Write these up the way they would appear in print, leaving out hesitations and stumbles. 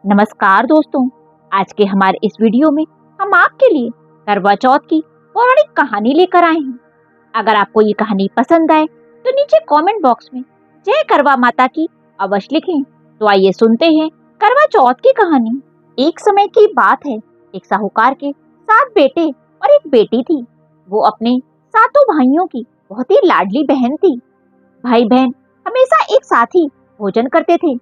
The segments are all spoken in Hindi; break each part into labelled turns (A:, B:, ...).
A: नमस्कार दोस्तों। आज के हमारे इस वीडियो में हम आपके लिए करवा चौथ की पौराणिक कहानी लेकर आए हैं। अगर आपको ये कहानी पसंद आए तो नीचे कमेंट बॉक्स में जय करवा माता की अवश्य लिखें। तो आइए सुनते हैं करवा चौथ की कहानी। एक समय की बात है, एक साहूकार के 7 बेटे और एक बेटी थी। वो अपने सातों भाइयों की बहुत ही लाडली बहन थी। भाई बहन हमेशा एक साथ ही भोजन करते थे।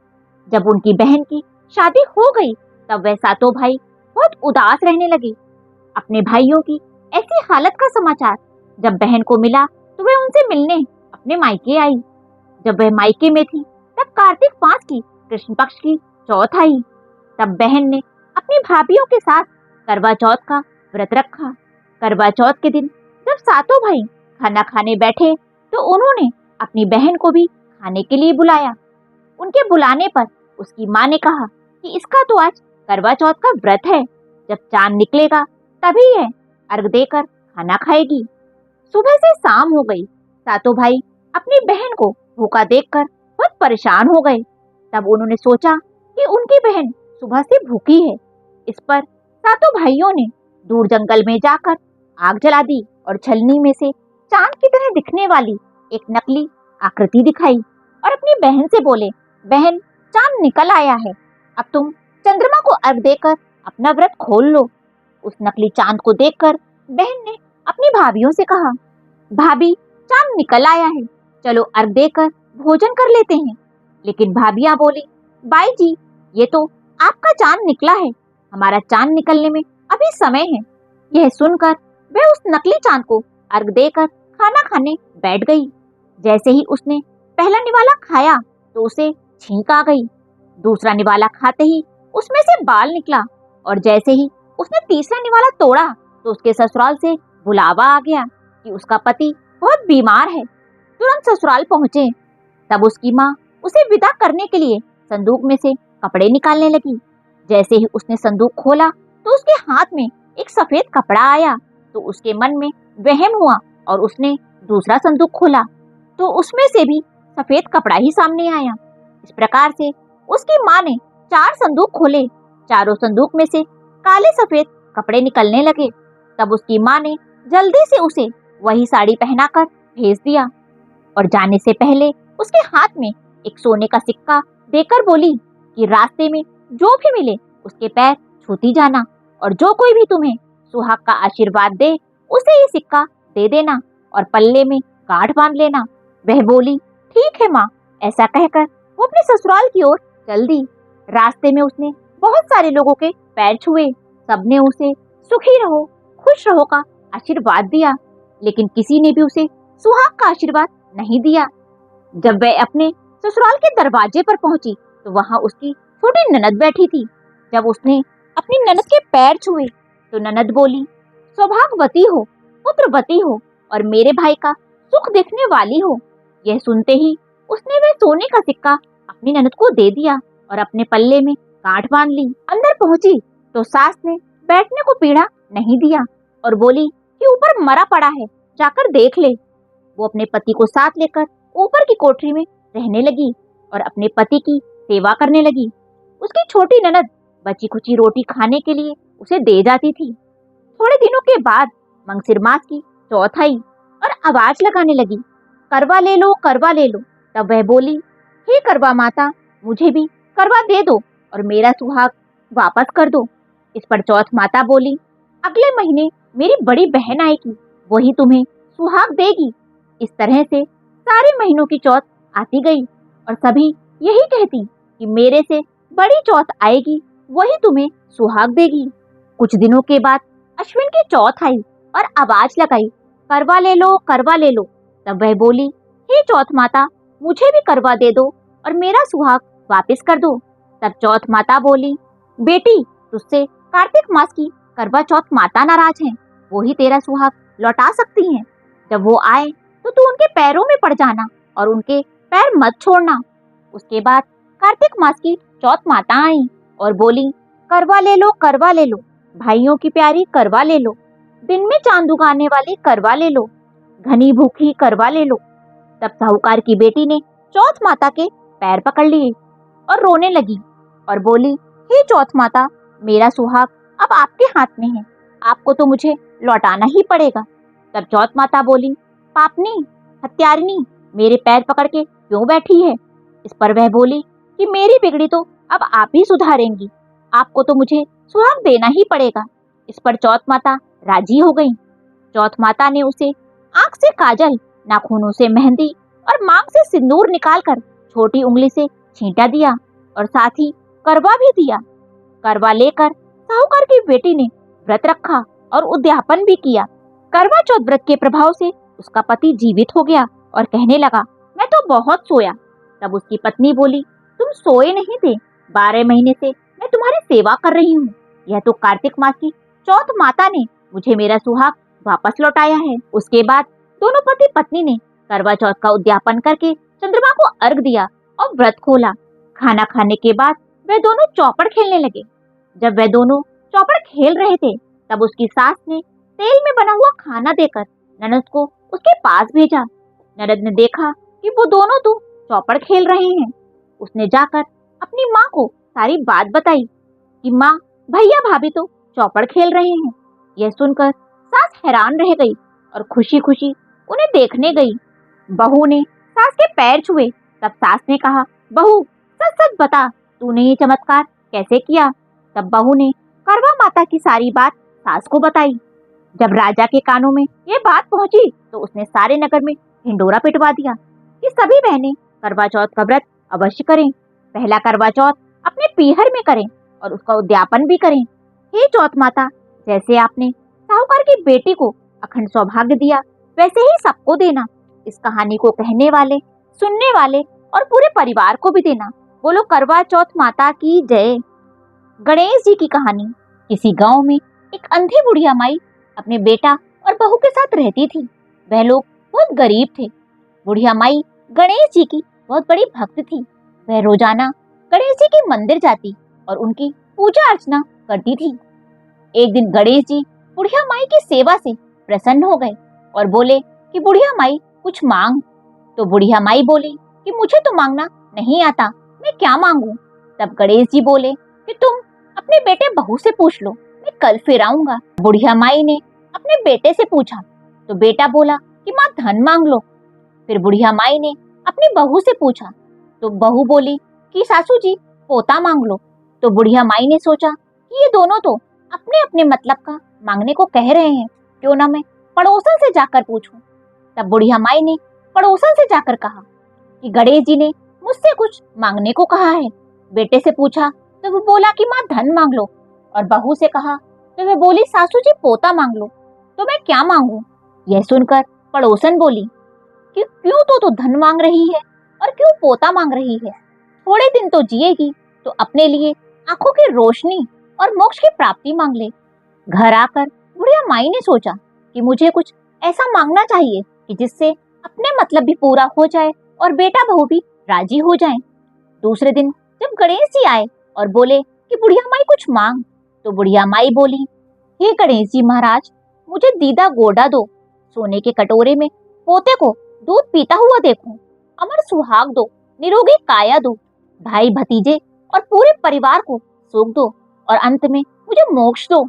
A: जब उनकी बहन की शादी हो गई तब वह सातों भाई बहुत उदास रहने लगे। अपने भाइयों की ऐसी हालत का समाचार जब बहन को मिला तो वह उनसे मिलने अपने मायके आई। जब वह मायके में थी तब कार्तिक मास की कृष्ण पक्ष की चौथ आई। तब बहन ने अपनी भाभीियों के साथ करवा चौथ का व्रत रखा। करवा चौथ के दिन जब सातों भाई खाना खाने बैठे तो उन्होंने अपनी बहन को भी खाने के लिए बुलाया। उनके बुलाने पर उसकी माँ ने कहा कि इसका तो आज करवा चौथ का व्रत है, जब चांद निकलेगा तभी यह अर्घ देकर खाना खाएगी। सुबह से शाम हो गई। सातों भाई अपनी बहन को भूखा देखकर बहुत परेशान हो गए। तब उन्होंने सोचा कि उनकी बहन सुबह से भूखी है। इस पर सातों भाइयों ने दूर जंगल में जाकर आग जला दी और छलनी में से चांद की तरह दिखने वाली एक नकली आकृति दिखाई और अपनी बहन से बोले, बहन चांद निकल आया है, अब तुम चंद्रमा को अर्घ देकर अपना व्रत खोल लो। उस नकली चांद को देखकर बहन ने अपनी भाभीियों से कहा, भाभी चांद निकल आया है, चलो अर्घ देकर भोजन कर लेते हैं। लेकिन भाभियां बोली, बाई जी ये तो आपका चांद निकला है, हमारा चांद निकलने में अभी समय है। यह सुनकर वह उस नकली चांद को अर्घ देकर खाना खाने बैठ गई। जैसे ही उसने पहला निवाला खाया तो उसे छींक आ गई। दूसरा निवाला खाते ही उसमें से बाल निकला और जैसे ही उसने तीसरा निवाला तोड़ा तो उसके ससुराल से बुलावा आ गया कि उसका पति बहुत बीमार है, तुरंत ससुराल पहुंचे। तब उसकी माँ उसे विदा करने के लिए संदूक में से कपड़े निकालने लगी। जैसे ही उसने संदूक खोला तो उसके हाथ में एक सफेद कपड़ा आया तो उसके मन में वहम हुआ और उसने दूसरा संदूक खोला तो उसमें से भी सफेद कपड़ा ही सामने आया। इस प्रकार से उसकी माँ ने 4 संदूक खोले। चारों संदूक में से काले सफेद कपड़े निकलने लगे। तब उसकी माँ ने जल्दी से उसे वही साड़ी पहनाकर भेज दिया और जाने से पहले उसके हाथ में एक सोने का सिक्का देकर बोली कि रास्ते में जो भी मिले उसके पैर छूती जाना और जो कोई भी तुम्हें सुहाग का आशीर्वाद दे उसे ये सिक्का दे देना और पल्ले में गांठ बांध लेना। वह बोली, ठीक है माँ। ऐसा कहकर वो अपने ससुराल की ओर चल दी। रास्ते में उसने बहुत सारे लोगों के पैर छुए। सबने उसे सुखी रहो खुश रहो का आशीर्वाद दिया, लेकिन किसी ने भी उसे सुहाग का आशीर्वाद नहीं दिया। जब वह अपने ससुराल के दरवाजे पर पहुंची तो वहां उसकी छोटी ननद बैठी थी। जब उसने अपनी ननद के पैर छुए तो ननद बोली, सौभाग्यवती हो, पुत्रवती हो और मेरे भाई का सुख देखने वाली हो। यह सुनते ही उसने वह सोने का सिक्का अपनी ननद को दे दिया और अपने पल्ले में गांठ बांध ली। अंदर पहुंची तो सास ने बैठने को पीढ़ा नहीं दिया और बोली कि ऊपर मरा पड़ा है, जाकर देख ले। वो अपने पति को साथ लेकर ऊपर की कोठरी में रहने लगी और अपने पति की सेवा करने लगी। उसकी छोटी ननद बची खुची रोटी खाने के लिए उसे दे जाती थी। थोड़े दिनों के बाद मंगसिर मास की चौथ आई और आवाज लगाने लगी, करवा ले लो, करवा ले लो। तब वह बोली, हे करवा माता, मुझे भी करवा दे दो और मेरा सुहाग वापस कर दो। इस पर चौथ माता बोली, अगले महीने मेरी बड़ी बहन आएगी, वही तुम्हें सुहाग देगी। इस तरह से सारे महीनों की चौथ आती गई और सभी यही कहती कि मेरे से बड़ी चौथ आएगी, वही तुम्हें सुहाग देगी। कुछ दिनों के बाद अश्विन की चौथ आई और आवाज लगाई, करवा ले लो, करवा ले लो। तब वह बोली, हे चौथ माता, मुझे भी करवा दे दो और मेरा सुहाग वापस कर दो। तब चौथ माता बोली, बेटी तुझसे कार्तिक मास की करवा चौथ माता नाराज हैं, वो ही तेरा सुहाग लौटा सकती हैं। जब वो आए तो तू उनके पैरों में पड़ जाना और उनके पैर मत छोड़ना। उसके बाद कार्तिक मास की चौथ माता आई और बोली, करवा ले लो, करवा ले लो, भाइयों की प्यारी करवा ले लो, दिन में चांद उगाने वाली करवा ले लो, घनी भूखी करवा ले लो। तब साहूकार की बेटी ने चौथ माता के पैर पकड़ लिए और रोने लगी और बोली, हे चौथ माता, मेरा सुहाग अब आपके हाथ में है, आपको तो मुझे लौटाना ही पड़ेगा। तब चौथ माता बोली, पापनी, हत्यारिणी, मेरे पैर पकड़ के क्यों बैठी है? इस पर वह बोली कि मेरी बिगड़ी तो अब आप ही सुधारेंगी, आपको तो मुझे सुहाग देना ही पड़ेगा। इस पर चौथ माता राजी हो गई। चौथ माता ने उसे आंख से काजल, नाखूनों से मेहंदी और मांग से सिंदूर निकालकर छोटी उंगली से छींटा दिया और साथ ही करवा भी दिया। करवा लेकर साहूकार की बेटी ने व्रत रखा और उद्यापन भी किया। करवा चौथ व्रत के प्रभाव से उसका पति जीवित हो गया और कहने लगा, मैं तो बहुत सोया। तब उसकी पत्नी बोली, तुम सोए नहीं थे, 12 महीने से मैं तुम्हारी सेवा कर रही हूँ। यह तो कार्तिक मास की चौथ माता ने मुझे मेरा सुहाग वापस लौटाया है। उसके बाद दोनों पति पत्नी ने करवा चौथ का उद्यापन करके चंद्रमा को अर्घ दिया और व्रत खोला। खाना खाने के बाद वे दोनों चौपड़ खेलने लगे। जब वे दोनों चौपड़ खेल रहे थे तब उसकी सास ने तेल में बना हुआ खाना देकर ननद को उसके पास भेजा। ननद ने देखा कि वो दोनों तो चौपड़ खेल रहे हैं। उसने जाकर अपनी माँ को सारी बात बताई कि माँ, भैया भाभी तो चौपड़ खेल रहे हैं। यह सुनकर सास हैरान रह गई और खुशी खुशी उन्हें देखने गई। बहू ने सास के पैर छुए। तब सास ने कहा, बहू, सच सच बता, तूने ये चमत्कार कैसे किया? तब बहू ने करवा माता की सारी बात सास को बताई। जब राजा के कानों में ये बात पहुंची तो उसने सारे नगर में ढिंडोरा पिटवा दिया कि सभी बहनें करवा चौथ का व्रत अवश्य करें। पहला करवा चौथ अपने पीहर में करें और उसका उद्यापन भी करें। हे चौथ माता, जैसे आपने साहूकार की बेटी को अखंड सौभाग्य दिया, वैसे ही सबको देना। इस कहानी को कहने वाले, सुनने वाले और पूरे परिवार को भी देना। बोलो करवा चौथ माता की जय। गणेश जी की कहानी। किसी गांव में एक अंधी बुढ़िया माई अपने बेटा और बहू के साथ रहती थी। वह लोग बहुत गरीब थे। बुढ़िया माई गणेश जी की बहुत बड़ी भक्त थी। वह रोजाना गणेश जी के मंदिर जाती और उनकी पूजा अर्चना करती थी। एक दिन गणेश जी बुढ़िया माई की सेवा से प्रसन्न हो गए और बोले कि बुढ़िया माई कुछ मांग। तो बुढ़िया माई बोली कि मुझे तो मांगना नहीं आता, मैं क्या मांगू? तब गणेश जी बोले कि तुम अपने बेटे बहू से पूछ लो, मैं कल फिर आऊंगा। बुढ़िया माई ने अपने बेटे से पूछा तो बेटा बोला कि माँ धन मांग लो। फिर बुढ़िया माई ने अपनी बहू से पूछा तो बहू बोली कि सासू जी पोता मांग लो। तो बुढ़िया माई ने सोचा कि ये दोनों तो अपने अपने मतलब का मांगने को कह रहे हैं, क्यों ना मैं पड़ोसन से जाकर पूछूं। तब बुढ़िया माई ने पड़ोसन से जाकर कहा कि गणेश जी ने मुझसे कुछ मांगने को कहा है। बेटे से पूछा तो वो बोला कि माँ धन मांग लो, और बहू से कहा तो वह बोली सासू जी पोता मांग लो। तो मैं क्या मांगू? यह सुनकर पड़ोसन बोली कि क्यों तो धन मांग रही है और क्यों पोता मांग रही है? थोड़े दिन तो जिएगी तो अपने लिए आंखों की रोशनी और मोक्ष की प्राप्ति मांग ले। घर आकर बुढ़िया माई ने सोचा कि मुझे कुछ ऐसा मांगना चाहिए कि जिससे अपने मतलब भी पूरा हो जाए और बेटा बहू भी राजी हो जाएं। दूसरे दिन जब गणेश जी आए और बोले कि बुढ़िया माई कुछ मांग, तो बुढ़िया माई बोली, हे गणेश जी महाराज, मुझे दीदा गोड़ा दो, सोने के कटोरे में पोते को दूध पीता हुआ देखूं, अमर सुहाग दो, निरोगी काया दो, भाई भतीजे और पूरे परिवार को सुख दो और अंत में मुझे मोक्ष दो।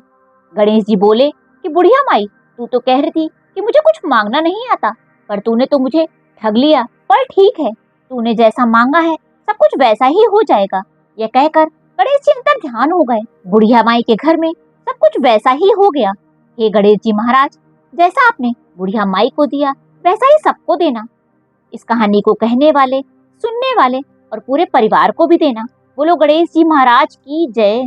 A: गणेश जी बोले कि बुढ़िया माई, तू तो कह रही थी कि मुझे कुछ मांगना नहीं आता, पर तूने तो मुझे ठग लिया। पर ठीक है, तूने जैसा मांगा है सब कुछ वैसा ही हो जाएगा। यह कहकर गणेश जी अंतर ध्यान हो गए। बुढ़िया माई के घर में सब कुछ वैसा ही हो गया। हे गणेश जी महाराज, जैसा आपने बुढ़िया माई को दिया वैसा ही सबको देना। इस कहानी को कहने वाले, सुनने वाले और पूरे परिवार को भी देना। बोलो गणेश जी महाराज की जय।